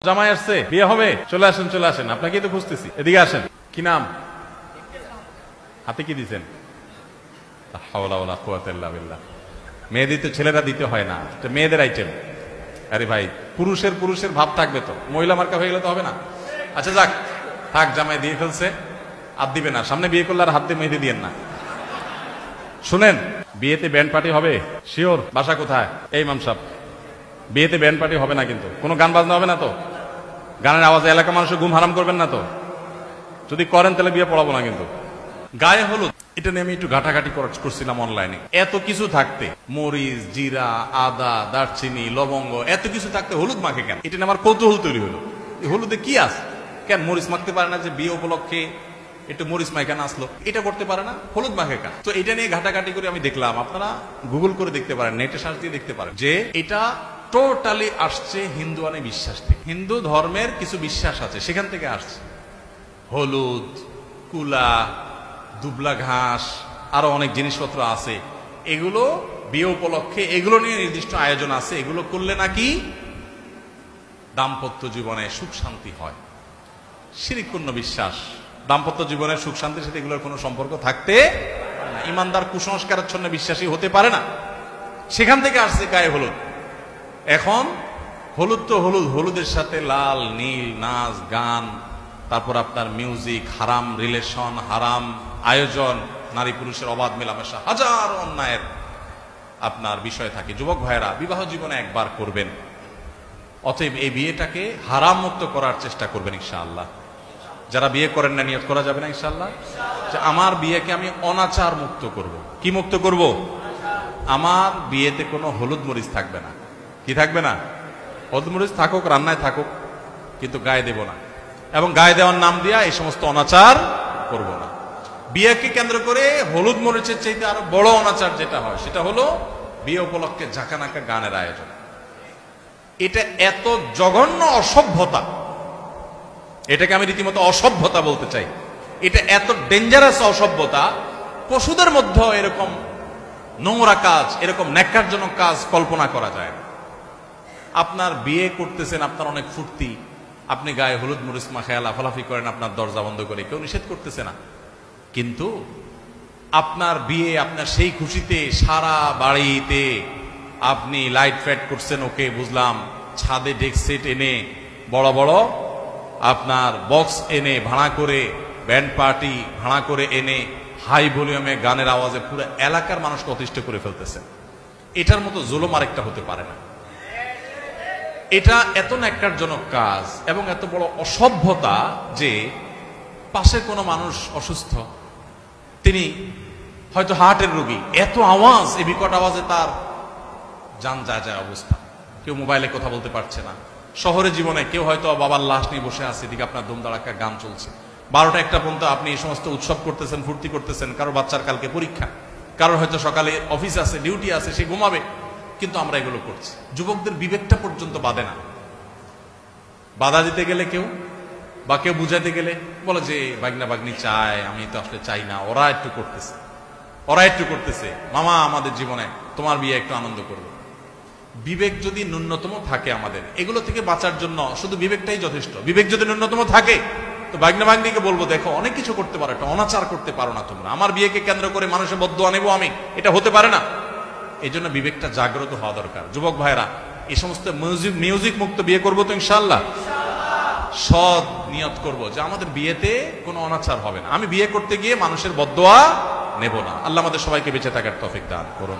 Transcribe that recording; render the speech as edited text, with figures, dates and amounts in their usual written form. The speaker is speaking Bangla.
জামাই আসছে, বিয়ে হবে, চলে আসেন চলে আসেন, আপনাকেই তো খুঁজতেছি, এদিকে আসেন। কি নাম? হাতে কি দিচ্ছেন? মেয়ে দিতে ছেলেরা দিতে হয় না, মেয়েদের আইটেম। আরে ভাই, পুরুষের ভাব থাকবে তো, মহিলা মার্কা হয়ে গেলে তো হবে না। আচ্ছা যাক, থাক, জামাই দিয়ে ফেলছে, হাত দিবে না। সামনে বিয়ে করলে আর হাত দিয়ে মেহেদি দিয়েন না। শুনেন, বিয়েতে ব্যান্ড পার্টি হবে শিওর? বাসা কোথায়? এই ইমাম সাহেব, বিয়েতে ব্যান্ড পার্টি হবে না, কিন্তু কোনো গান বাজনা হবে না তো? গানের আওয়াজে এলাকা মানুষের ঘুম হারাম করবেন না তো? যদি করেন তাহলে বিয়ে পড়াবো না। কিন্তু গায়ে হলুদ, এটা নিয়ে আমি একটু ঘাটাঘাটি করছিলাম অনলাইনে। এত কিছু থাকতে, মরিচ, জিরা, আদা, দারচিনি, লবঙ্গ, এত কিছু থাকতে হলুদ মাখে কেন? এটা নিয়ে আমার কৌতূহল তৈরি হলো, হলুদে কি আছে? কেন মরিচ মাখতে পারে না? যে বিয়ে উপলক্ষে একটু মরিচ মাখা আসলো, এটা করতে পারে না, হলুদ মাখে কেন? তো এটা নিয়ে ঘাটাঘাটি করে আমি দেখলাম, আপনারা গুগল করে দেখতে পারেন, নেটে সার্চ দিয়ে দেখতে পারেন, যে এটা টোটালি আসছে হিন্দুয়ানি বিশ্বাস থেকে। হিন্দু ধর্মের কিছু বিশ্বাস আছে, সেখান থেকে আসছে। হলুদ, কুলা, দুবলা ঘাস, আরো অনেক জিনিসপত্র আছে, এগুলো বিয়ে উপলক্ষে, এগুলো নিয়ে নির্দিষ্ট আয়োজন আছে। এগুলো করলে নাকি দাম্পত্য জীবনে সুখ শান্তি হয়। শিরকপূর্ণ বিশ্বাস। দাম্পত্য জীবনের সুখ শান্তির সাথে এগুলোর কোনো সম্পর্ক থাকতে পারে না। ইমানদার কুসংস্কারাচ্ছন্ন বিশ্বাসী হতে পারে না। সেখান থেকে আসছে গায়ে হলুদ। এখন হলুদ তো হলুদ, হলুদের সাথে লাল, নীল, নাচ, গান, তারপর আপনার মিউজিক, হারাম রিলেশন, হারাম আয়োজন, নারী পুরুষের অবাধ মেলামেশা, হাজার অন্যায়ের আপনার বিষয় থাকে। যুবক ভাইয়েরা, বিবাহ জীবনে একবার করবেন, অতএব এই বিয়েটাকে হারাম মুক্ত করার চেষ্টা করবেন ইনশাআল্লাহ। যারা বিয়ে করেন না, নিয়ত করা যাবে না ইনশাআল্লাহ যে আমার বিয়েকে আমি অনাচার মুক্ত করব। কি মুক্ত করব? আমার বিয়েতে কোনো হলুদ মরিচ থাকবে না। কি থাকবে না? হলুদ মরিচ থাকুক, রান্নায় থাকুক, কিন্তু গায়ে দেব না, এবং গায়ে দেওয়ার নাম দিয়া এই সমস্ত অনাচার করব না। বিয়েকে কেন্দ্র করে হলুদ মরিচের চাইতে আরো বড় অনাচার যেটা হয়, সেটা হলো বিয়ে উপলক্ষে ঝাঁকানাকা গানের আয়োজন। এটা এত জঘন্য অসভ্যতা, এটাকে আমি রীতিমতো অসভ্যতা বলতে চাই। এটা এত ডেঞ্জারাস অসভ্যতা, পশুদের মধ্যে এরকম নোংরা কাজ, এরকম ন্যাক্কারজনক কাজ কল্পনা করা যায় না। আপনার বিয়ে করতেছেন, আপনার অনেক ফুর্তি, আপনি গায়ে হলুদ মরিচ মাখায় লাফালাফি করেন আপনার দরজা বন্ধ করে, কেউ নিষেধ করতেছে না। কিন্তু আপনার বিয়ে, আপনার সেই খুশিতে সারা বাড়িতে আপনি লাইট ফ্যাট করছেন, ওকে বুঝলাম, ছাদে ডেক সেট এনে, বড় বড় আপনার বক্স এনে ভাড়া করে, ব্যান্ড পার্টি ভাড়া করে এনে হাই ভলিউমে গানের আওয়াজে পুরো এলাকার মানুষকে অতিষ্ঠ করে ফেলতেছেন। এটার মতো জুলুম আরেকটা হতে পারে না। এটা এত ন্যাক্কারজনক কাজ এবং এত বড় অসভ্যতা যে পাশে কোনো মানুষ অসুস্থ, তিনি হয়তো হার্টের রোগী, এত আওয়াজ, এই বিকট আওয়াজে তার জান যায় অবস্থা, কেউ মোবাইলে কথা বলতে পারছে না। শহরের জীবনে কেউ হয়তো বাবার লাশ নিয়ে বসে আছে, এদিকে আপনার ধুমধাড়াক্কা গান চলছে, 12টা-1টা পর্যন্ত আপনি এই সমস্ত উৎসব করতেছেন, ফুর্তি করতেছেন। কারোর বাচ্চার কালকে পরীক্ষা, কারোর হয়তো সকালে অফিস আছে, ডিউটি আছে, সে ঘুমাবে, কিন্তু আমরা এগুলো করছি। যুবকদের বিবেকটা পর্যন্ত বাধে না। বাধা দিতে গেলে কেউ বা কেউ বুঝাতে গেলে বলে যে বাগনা বাগনি চায়, আমি তো আসলে চাই না, ওরা একটু করতেছে, মামা আমাদের জীবনে তোমার বিয়ে একটু আনন্দ করবো। বিবেক যদি ন্যূনতম থাকে আমাদের, এগুলো থেকে বাঁচার জন্য শুধু বিবেকটাই যথেষ্ট। বিবেক যদি ন্যূনতম থাকে, তো বাগনা বাগনিকে বলবো, দেখো অনেক কিছু করতে পারো, একটা অনাচার করতে পারো না তোমরা, আমার বিয়েকে কেন্দ্র করে মানুষের বদদোয়া নেবো আমি, এটা হতে পারে না। এই জন্য বিবেকটা জাগ্রত হওয়া দরকার। যুবক ভাইরা, এই সমস্ত মিউজিক মুক্ত বিয়ে করবো তো ইনশাআল্লাহ। সৎ নিয়ত করব যে আমাদের বিয়েতে কোনো অনাচার হবে না, আমি বিয়ে করতে গিয়ে মানুষের বদদোয়া নেব না। আল্লাহ আমাদের সবাইকে বেঁচে থাকার তৌফিক দান করুন।